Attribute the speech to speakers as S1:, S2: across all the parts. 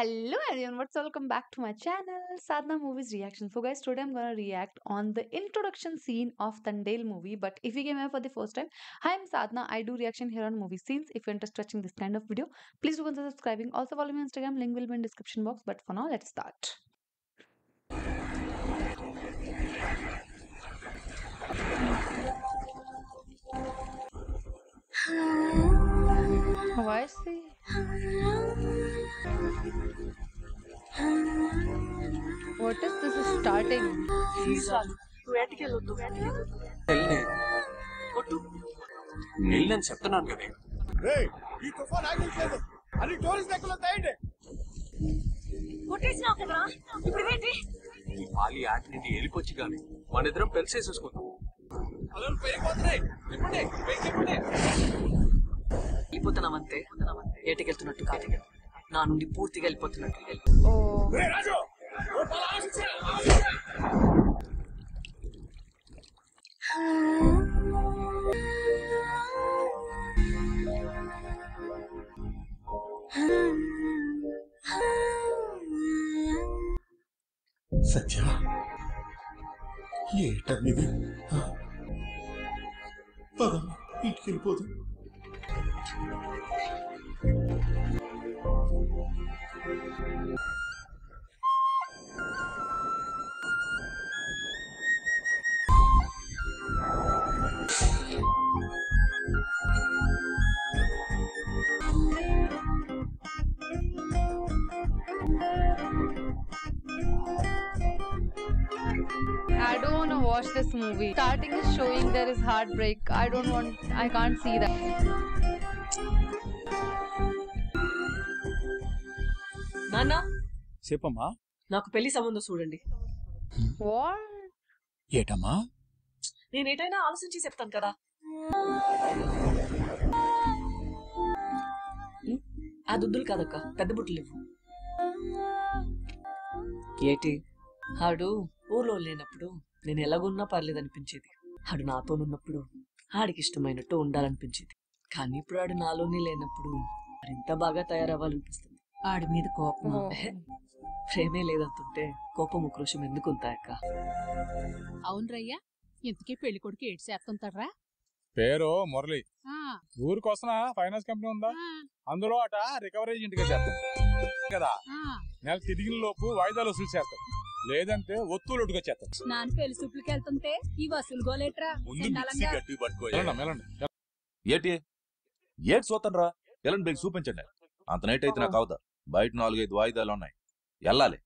S1: Hello everyone, what's welcome back to my channel Sadhna Movies Reaction. So guys, today I'm gonna react on the introduction scene of Tandale movie. But if you came here for the first time, hi, I'm Sadhna. I do reaction here on movie scenes. If you're interested in watching this kind of video, please do consider subscribing. Also follow me on Instagram, link will be in description box. But for now, let's start. Why is he? What is this is starting?
S2: వెళ్ళని చెప్తున్నాను కదా
S3: ఈ తుఫాన్ ఆగించలేదు అని tourist లెక్కలో తేయండి
S4: కొట్టేసినావు కదరా ఇప్పుడు ఏంటి
S2: ఈ పాలి ఆటి నుండి వెళ్ళిపోవచ్చు కానీ మన ఇద్దరం పెళ్లి చేసేసుకుందాం
S3: అలా పెరిగిపోతున్నాయి చెప్పండి చెప్పండి
S4: వెళ్ళిపోతున్నావంతే ఏటికెళ్తున్నట్టు కాదు నా నుండి పూర్తిగా వెళ్ళిపోతున్నట్టు
S1: Oh.
S3: రాజు సత్య ఏటనిది పద ఇంటికి వెళ్ళిపోదు
S1: I don't want to watch this movie. Starting is showing there is heartbreak. I can't see that.
S4: నాన్న
S3: చెప్పమ్మా
S4: నాకు పెళ్లి సంబంధం చూడండి.
S1: What?
S3: ఏటమ్మా
S4: నేను ఏటైనా ఆలోచించి చెప్తాను కదా. ఆ దుద్దులు కాదక్క, పెద్ద బుట్టలు ఇవ్వు. ఏటి ఆడు ఊర్లో లేనప్పుడు నేను ఎలాగున్నా పర్లేదనిపించేది. ఆడు నాతోనున్నప్పుడు ఆడికి ఇష్టమైనట్టు ఉండాలనిపించేది. కానీ ఇప్పుడు ఆడు నాలోనే లేనప్పుడు మరింత బాగా తయారవ్వాలనిపిస్తుంది. ఆడి మీద కోపం ప్రేమే లేదంటుంటే కోపం ఉక్రోషం ఎందుకు ఉంటాయక్క?
S5: అవునరయ్యా, ఇంతకీ పెళ్లి కొడుకు ఏడు చేస్తుంటారా?
S6: పేరు మురళి. ఊరికోసం ఫైనాన్స్ కంపెనీ ఉందా, అందులో అట రికవరీ ఏజెంట్ గా చేస్తాం కదా. నెల తిరిగిన లోపు వాయిదాలు వసూలు చేస్తాం, లేదంటే ఒత్తులు ఒట్టుకొచ్చేస్తాం.
S5: నాన్న పెళ్లి చూపులకి వెళ్తుంటే ఈ వసూలు గోలేట్రా.
S7: ఏటి ఏటి చూతండ్రా, ఎలాంటి బెల్లి చూపించండి. అంత నైట్ అయితే నాకు అవుతా, బయట 4-5 వాయిదాలు ఉన్నాయి, వెళ్ళాలి.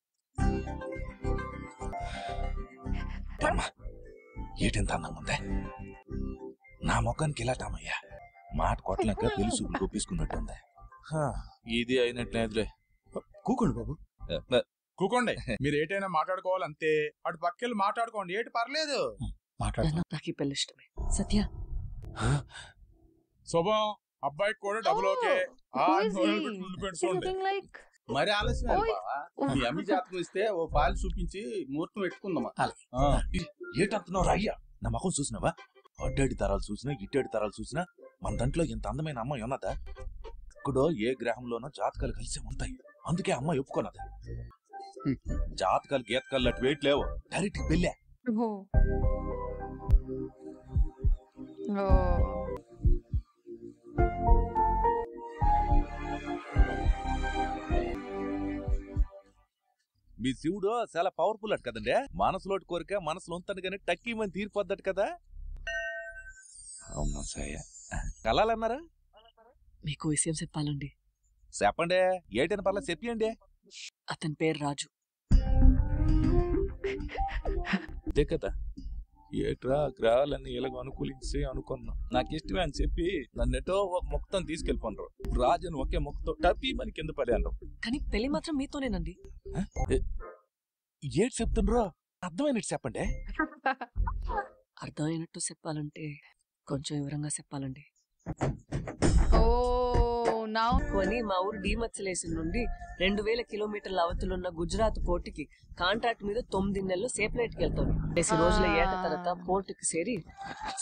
S7: ఏటెంత అందంగా ఉందే, నా ముఖానికి ఇలా టామయ్యా మాట కొట్టలేక పెళ్లి చూపులు కొప్పించుకున్నట్టు ఉంది. ఇది అయినట్లేదులే.
S3: కూకోండి బాబు,
S6: కూకోండి. మీరు ఏటైనా మాట్లాడుకోవాలంతే, అటు పక్కెళ్ళి మాట్లాడుకోండి, ఏటి పర్లేదు.
S4: నాకు ఈ పెళ్లి ఇష్టమే. సత్య
S6: శుభం, అబ్బాయికి కూడా double okay.
S1: Who is he? He's looking like.
S3: మరి ఆలస్యం మీ అమ్మి జాతకం ఇస్తే ఓ పాలు చూపించి ముహూర్తం పెట్టుకుందామా?
S7: ఏటంటున్నావు అయ్యా, నా ముఖం చూసినావా? అడ్డాడి తరాలు చూసినా ఇట్టేడి తరాలు చూసినా మన దాంట్లో ఇంత అందమైన అమ్మాయి ఉన్నదా? ఇక్కడో ఏ గ్రహంలోనో జాతకాలు కలిసి ఉంటాయి, అందుకే అమ్మాయి ఒప్పుకున్నదా. జాతకాలు గీతకాలు అటు వెయిట్ లేవు, డైరెక్ట్ పెళ్ళే. మీ శివుడు చాలా పవర్ఫుల్ అట్ కదండి. మనసులోటి కోరిక మనసులో ఉంటది కానీ టక్కీ మంది తీరిపోద్దట కదా. అవును సయ్య, కలాలన్నారా?
S4: మీకు విషయం చెప్పాలండి.
S7: చెప్పండి, ఏటైనా పర్లేదు చెప్పండి.
S4: అతని పేరు రాజు.
S7: అదే కదా, ఏట్రా గ్రహాలన్నీ ఇలాగ అనుకూలించి అనుకున్నా, నాకు ఇష్టమే అని చెప్పి నన్నెటో ఒక మొక్కతో తీసుకెళ్ళిపోండ్రు. రాజుని ఒకే మొక్కతో టపీ మన కింద పడాను.
S4: కానీ పెళ్లి మాత్రం మీతోనేనండి.
S7: ఏటి చెప్తుండ్రో అర్థమైనట్టు చెప్పండి.
S4: అర్థమైనట్టు చెప్పాలంటే కొంచెం వివరంగా చెప్పాలండి.
S1: Oh, now.
S4: కొని మా ఊరు డీమచ్చలేషన్ నుండి 2000 కిలోమీటర్ల అవతలున్న గుజరాత్ పోర్టుకి కాంట్రాక్ట్ మీద 9 నెలలు సేపరేట్కి వెళ్తాను. 10 రోజుల ఏట తర్వాత పోర్టుకి చేరి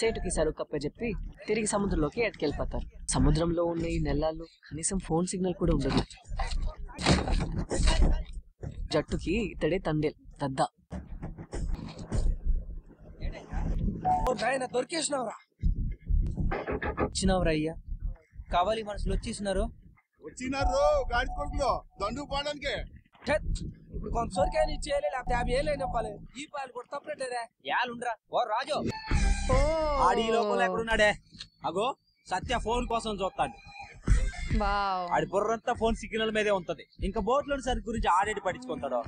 S4: సేటుకి సరుకు చెప్పి తిరిగి సముద్రంలోకి ఏటకెళ్ళిపోతారు. సముద్రంలో ఉన్న ఈ నెలల్లో కనీసం ఫోన్ సిగ్నల్ కూడా ఉండదు. జట్టుకి ఇతడే తండేల్ దద్దా.
S8: దొరికేసినవరా వచ్చినవరా అయ్యా కావాలి మనుషులు వచ్చేసినారు
S3: గాడి కొడుకులో దండు పోవడానికి
S8: ఇప్పుడు కొంత సొరికాయని ఇచ్చేయాలి లేకపోతే 50 ఏళ్ళు అయినా పాలే ఈ పాలు కూడా తప్పలేటేదే యాలుండ్రా ఓ రాజు ఆడి లోపల ఎక్కడున్నాడే అగో సత్య ఫోన్ కోసం చూస్తాడు ఆడి బుర్రంతా ఫోన్ సిగ్నల్ మీదే ఉంటది ఇంకా బోట్లోని సరి గురించి ఆడేటి పట్టించుకుంటాడు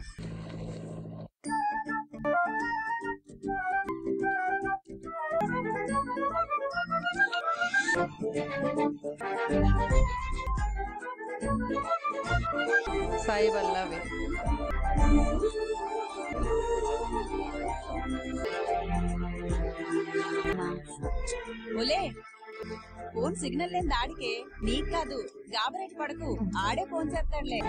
S1: సాయి వల్లవి
S9: ఒలే ఫోన్ సిగ్నల్ లేని దాడికే నీకు కాదు గాబరేట్ పడకు ఆడే ఫోన్ చేస్తాడులే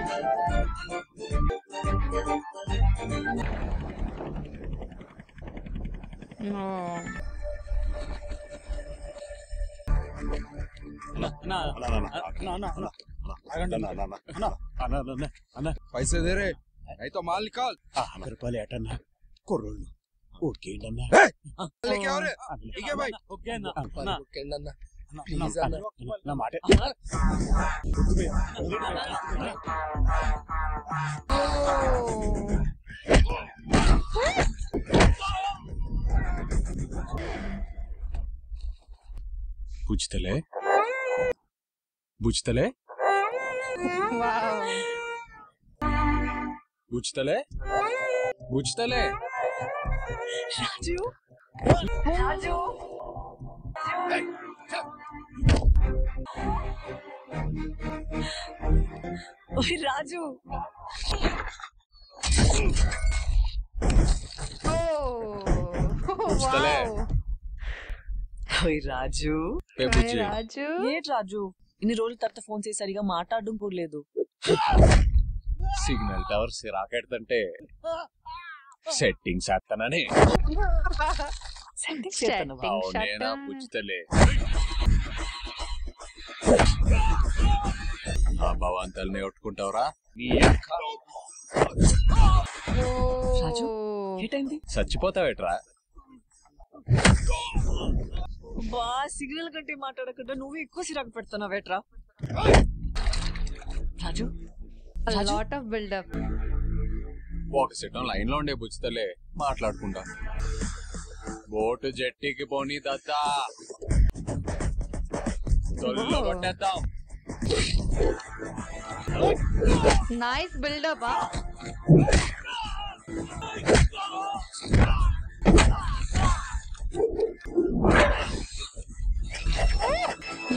S3: पैसे दे रहे नहीं तो माल निकाल
S10: రూపాయలు ఏటన్నా కుర్రోళ్ళు ఓకే అన్నా
S3: लेके आओ रे ठीक है भाई
S8: ఓకే అన్న
S10: ప్లీజ్ అన్న నా మాట
S6: బుజ్తలే బుజ్తలే బుజ్తలే బుజ్తలే
S4: రాజు రాజు ఓయ్ రాజు
S6: బుజ్తలే
S4: ఓయ్ రాజు
S1: రాజు
S4: ఏంటి రాజు ఇన్ని రోజుల తర్వాత ఫోన్ చేసి సరిగా మాట్లాడడం కూడా లేదు
S6: సిగ్నల్ టవర్ సిరాకెడుతుంటే సెట్టింగ్స్ చేస్తానని నేనా బుజ్తలే నా భవంతల్ని కొట్టుకుంటావురా
S4: రాజు ఏటైంది
S6: చచ్చిపోతావేట్రా
S4: బా సిగ్నల్ కంటే మాట్లాడకుండా నువ్వు ఎక్కువ సిరాకు పెడుతున్నావేట్రా రాజు
S1: లాట్ ఆఫ్ బిల్డప్
S6: ఒక సెటం లైన్ లో ఉండే బుజ్తలే మాట్లాడుకుంటా బోటు జట్టికి పోనీ దత్తా తొల్లో కొట్టేద్దాం
S1: nice buildup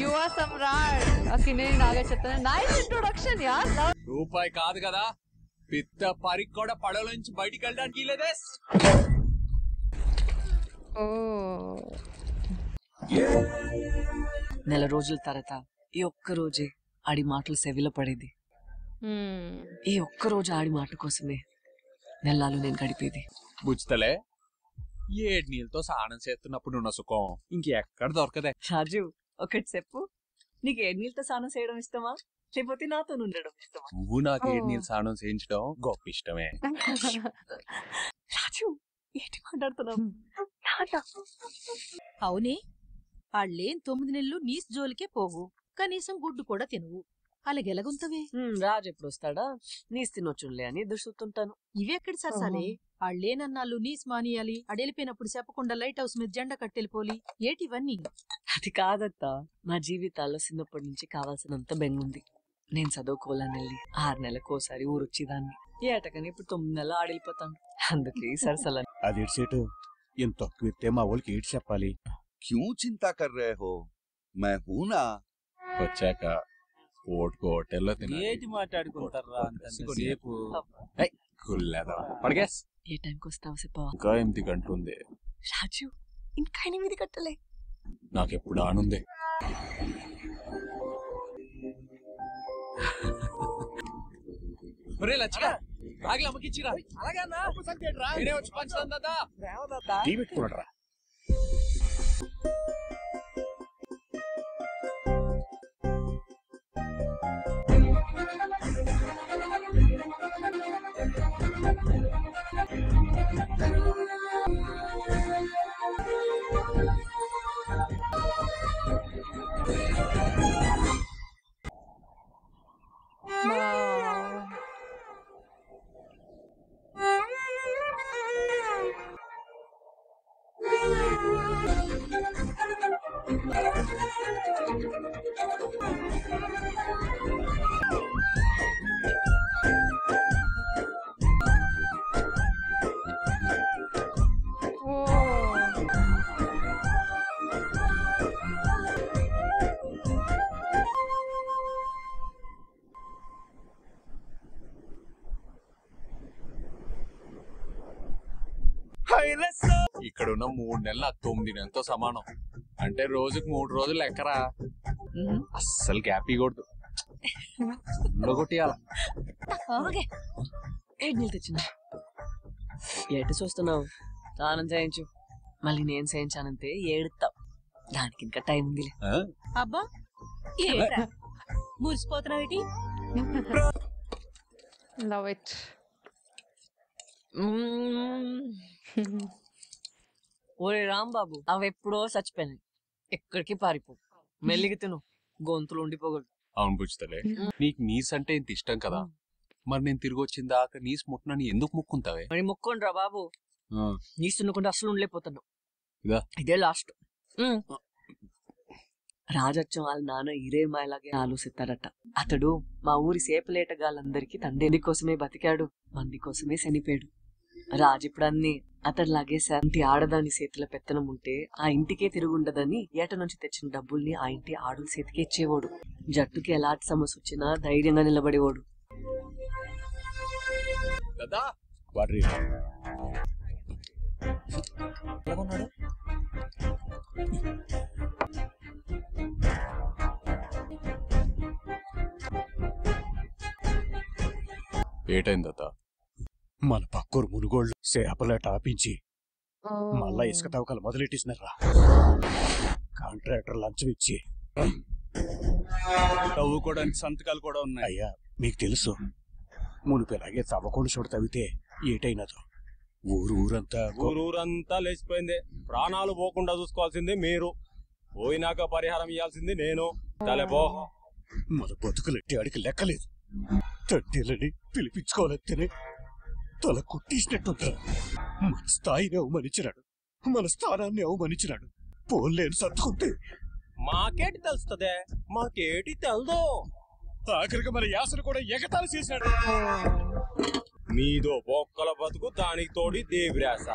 S1: you are Samrat Akkineni Naga చెప్తాను నైస్ ఇంట్రొడక్షన్ యార్
S6: రూపాయి కాదు కదా పిత్త పరికి కూడా పడవ నుంచి బయటికి వెళ్ళడానికి లేదే
S4: నెల రోజుల తర్వాత ఈ ఒక్క రోజే ఆడి మాటలు సెవిలో పడేది ఈ ఒక్క రోజు ఆడి మాట కోసమే నెలలు నేను గడిపేది
S6: బుజ్తలే ఏడు నీళ్ళతో స్నానం చేస్తున్నప్పుడు ఉన్న సుఖం ఇంకెక్కడ దొరకదే
S4: రాజు ఒకటి చెప్పు నీకు ఏడు నీళ్ళతో స్నానం చేయడం ఇష్టమా లేకపోతే నాతో ఉండడం ఇష్టమా
S6: నువ్వు నాకు ఏడు నీళ్ళు స్నానం చేయించడం గొప్ప ఇష్టమే
S4: రాజు ఏంటి మాట్లాడుతున్నావు
S5: అవునే ఆళ్ళేం 9 నెలలు నీస్ జోలికే పోవు కనీసం గుడ్డు కూడా తినవు అలాగెలగుంతవే
S4: రాజు ఎప్పుడు వస్తాడా నీస్ తినొచ్చులే అని దుస్తుతుంటాను
S5: ఇవెక్కడి సరసాలే ఆళ్ళేనన్నాళ్ళు నీస్ మానియాలి అడెలిపోయినప్పుడు చెప్పకుండా లైట్ హౌస్ మీద జెండా కట్టెళ్ళిపోలి ఏటివన్నీ
S4: అది కాదత్తా నా జీవితాల్లో చిన్నప్పటి నుంచి కావాల్సినంత బెంగుంది నేను చదువుకోవాలని వెళ్ళి 6 నెలలకోసారి ఊరొచ్చేదాన్ని ఏటకని ఇప్పుడు 9 నెలలు ఆడెళ్ళిపోతాను అందుకే సరసలని
S10: అది ఇడ్సేటు ఇంత తక్కువ ఇస్తే మా వాళ్ళకి ఏడు చెప్పాలి
S11: क्यों चिंता कर रहे हो मैं हूं ना
S6: వచ్చాక ఓటుకు హోటల్లో
S8: ఏటి మాట్లాడుకుంటారా అంతసేపు
S6: తినలేదా పడిగేస్
S4: ఏ టైంకి వస్తావు చెప్పవా
S6: ఇంకా 8 గంటలుంది
S4: రాజు ఇంకా 8 గంటలే
S6: నాకెప్పుడు ఆనుంది లచ్చిగా రాగిలి అమ్మకిచ్చిరా
S8: అలాగే
S6: నేనే వచ్చి పంచుతాను దాదా
S10: టీ పెట్టుకున్నాడు రా
S2: ఇక్కడ ఉన్న 3 నెలలు నాకు 9 నెలలతో సమానం. అంటే రోజుకు 3 రోజులు లెక్కరా. అస్సలు గ్యాప్ ఇవ్వకూడదు. కొట్టియాల.
S4: నీళ్ళు తెచ్చిన ఎటు చూస్తున్నావు? స్నానం చేయించు. మళ్ళీ నేను చేయించానంతే ఏడుతావు. దానికి ఇంకా టైం ఉందిలే.
S5: అబ్బా ఏంట్రా మురిసిపోతున్నావేటి?
S1: Love it.
S4: ఓరే రాంబాబు, అవి ఎప్పుడో చచ్చిపోయినాయి. ఎక్కడికి పారిపో. మెల్లిగి తిను, గొంతులు ఉండిపోకూడదు.
S2: అవును బుజ్జితలే, నీకు నీస్ అంటే ఇంత ఇష్టం కదా, మరి నేను తిరిగి వచ్చిన దాకా నీస్ ముట్టనని ఎందుకు ముక్కుంటావే?
S4: మరి ముక్కోండి రా బాబు. నీస్ తినకుండా అసలు ఉండలేకపోతున్నావు. ఇదే లాస్ట్. రాజచ్చం వాళ్ళ నాన్న ఇరే మాయలాగే ఆలోచిస్తాడట. అతడు మా ఊరి సేపలేటగాళ్ళందరికీ తండ్రి కోసమే బతికాడు, మంది కోసమే చనిపోయాడు. రాజు ఇప్పుడు అన్ని అతడిలాగే ఇంటి ఆడదాని చేతిలో పెత్తనం ఉంటే ఆ ఇంటికే తిరుగుండదని ఏట నుంచి తెచ్చిన డబ్బుల్ని ఆ ఇంటి ఆడుల చేతికి ఇచ్చేవాడు. జట్టుకి ఎలాంటి సమస్య వచ్చినా ధైర్యంగా నిలబడేవాడు.
S2: ఏటైందత?
S10: మన పక్కూరు మునుగోళ్ళు చేపలేట ఆపించి మళ్ళా ఇసుక తవ్వకాలు మొదలెట్టేసినారా. కాంట్రాక్టర్ లంచం ఇచ్చి
S3: తవ్వుకోవడానికి సంతకాలు కూడా ఉన్నాయి.
S10: అయ్యా మీకు తెలుసు, మునిపిలాగే తవ్వకుండా చూడ తవ్వితే ఏటైనదో.
S8: ఊరంతా లేచిపోయింది. ప్రాణాలు పోకుండా చూసుకోవాల్సింది మీరు, పోయినాక పరిహారం ఇవ్వాల్సింది నేను. తలబో
S10: మన బతుకులెట్టి అడికి లెక్కలేదు. తండ్రిలని పిలిపించుకోవాలంటేనే తల కుట్టిసినట్టుందా. మన స్థాయిని అవమానించినాడు, మన స్థానాన్ని అవమానించినాడు. పోలేని సర్దుకుంటే
S8: మాకేటి తెలుస్తుంది, మాకేటి తెలదు.
S10: ఆఖరికి మన యాసను కూడా ఎగతాళి చేసినాడు.
S8: మీదో బొక్కల బతుకు, దానికి తోడి దేవిరాస.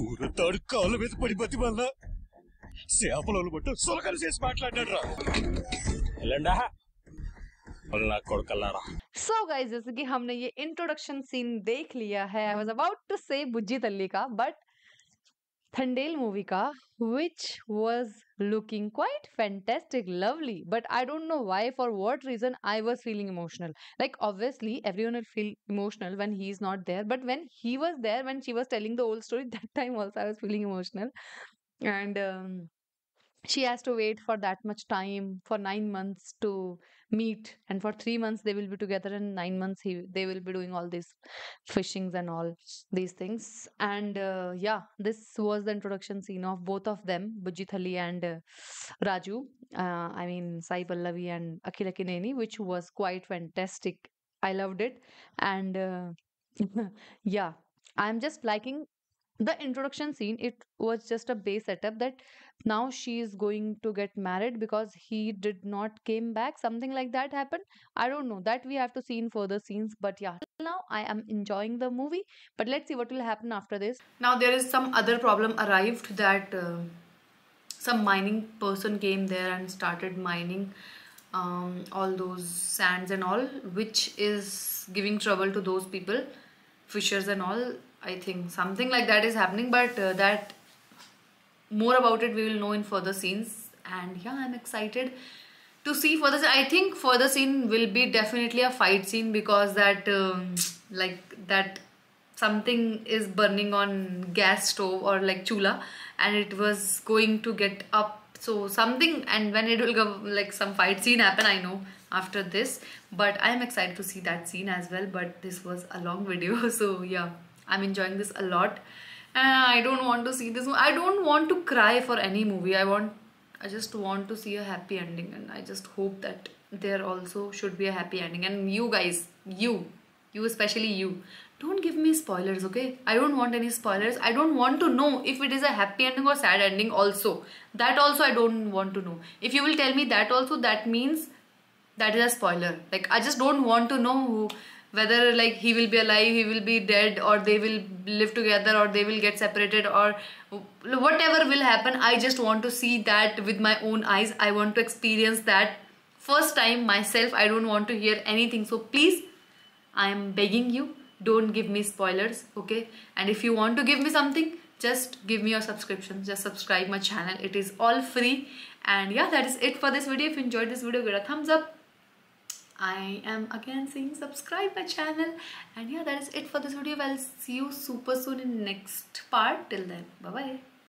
S10: ఊరంతాడు కాళ్ళ మీద పడి బతి వల్ల చేపలను బట్టు సులకలు చేసి మాట్లాడాడు రా.
S1: So guys, जैसे कि हमने ये इंट्रोडक्शन सीन देख लिया है, I was about to say बुज्जी तल्ली का, but थंडेल मूवी का, which was looking quite fantastic, lovely, but I don't know why, for what reason I was feeling emotional. Like obviously everyone will feel emotional when he is not there, but when he was there, when she was telling the whole story, that time also I was feeling emotional. And she has to wait for that much time, for 9 months to meet, and for 3 months they will be together, and 9 months they will be doing all these fishings and all these things. And yeah, this was the introduction scene of both of them, Bujji Thalli and Raju, I mean Sai Pallavi and Akhil Akineni, which was quite fantastic. I loved it. And yeah, I'm just liking the introduction scene. It was just a base setup that now she is going to get married because he did not came back, something like that happened. I don't know, that we have to see in further scenes. But yeah, now I am enjoying the movie, but let's see what will happen after this. Now there is some other problem arrived, that some mining person came there and started mining all those sands and all, which is giving trouble to those people, fishers and all. I think something like that is happening, but that more about it we will know in further scenes. And yeah, I'm excited to see further. I think further scene will be definitely a fight scene, because that like that something is burning on gas stove or like chula, and it was going to get up, so something, and when it will go, like some fight scene happen, I know after this. But I'm excited to see that scene as well. But this was a long video, so yeah, I'm enjoying this a lot, and I don't want to see this. I don't want to cry for any movie. I just want to see a happy ending, and I just hope that there also should be a happy ending. And you guys, you especially you, don't give me spoilers, okay? I don't want any spoilers. I don't want to know if it is a happy ending or sad ending also. That also I don't want to know. If you will tell me that also, that means that is a spoiler. Like I just don't want to know whether like he will be alive, he will be dead, or they will live together, or they will get separated, or whatever will happen. I just want to see that with my own eyes. I want to experience that first time myself. I don't want to hear anything. So please, I am begging you, don't give me spoilers, okay? And if you want to give me something, just give me your subscription, just subscribe my channel, it is all free. And yeah, that is it for this video. If you enjoyed this video, give it a thumbs up. I am again saying subscribe my channel. And yeah, that is it for this video. I'll see you super soon in next part. Till then, bye bye.